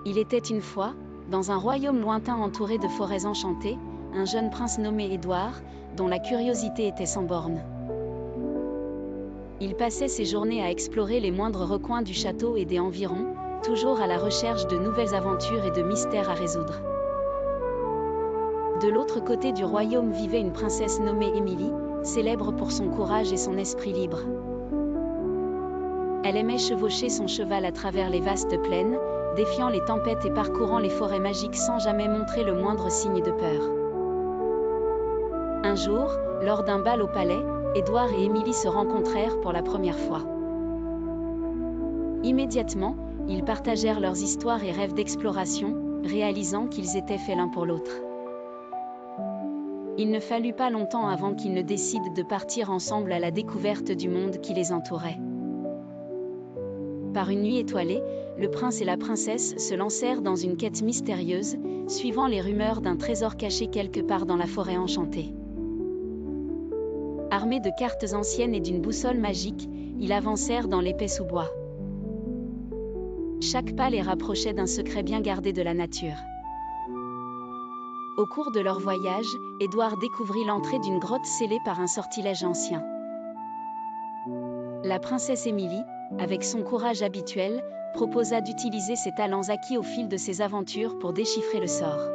Il était une fois, dans un royaume lointain entouré de forêts enchantées, un jeune prince nommé Édouard, dont la curiosité était sans bornes. Il passait ses journées à explorer les moindres recoins du château et des environs, toujours à la recherche de nouvelles aventures et de mystères à résoudre. De l'autre côté du royaume vivait une princesse nommée Émilie, célèbre pour son courage et son esprit libre. Elle aimait chevaucher son cheval à travers les vastes plaines, défiant les tempêtes et parcourant les forêts magiques sans jamais montrer le moindre signe de peur. Un jour, lors d'un bal au palais, Édouard et Émilie se rencontrèrent pour la première fois. Immédiatement, ils partagèrent leurs histoires et rêves d'exploration, réalisant qu'ils étaient faits l'un pour l'autre. Il ne fallut pas longtemps avant qu'ils ne décident de partir ensemble à la découverte du monde qui les entourait. Par une nuit étoilée, le prince et la princesse se lancèrent dans une quête mystérieuse, suivant les rumeurs d'un trésor caché quelque part dans la forêt enchantée. Armés de cartes anciennes et d'une boussole magique, ils avancèrent dans l'épais sous-bois. Chaque pas les rapprochait d'un secret bien gardé de la nature. Au cours de leur voyage, Édouard découvrit l'entrée d'une grotte scellée par un sortilège ancien. La princesse Émilie, avec son courage habituel, proposa d'utiliser ses talents acquis au fil de ses aventures pour déchiffrer le sort.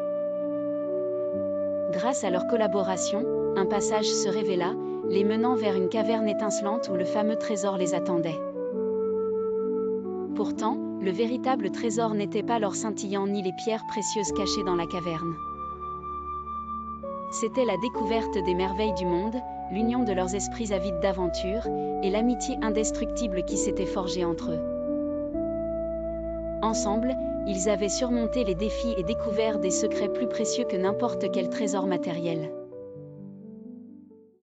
Grâce à leur collaboration, un passage se révéla, les menant vers une caverne étincelante où le fameux trésor les attendait. Pourtant, le véritable trésor n'était pas l'or scintillant ni les pierres précieuses cachées dans la caverne. C'était la découverte des merveilles du monde, l'union de leurs esprits avides d'aventure, et l'amitié indestructible qui s'était forgée entre eux. Ensemble, ils avaient surmonté les défis et découvert des secrets plus précieux que n'importe quel trésor matériel.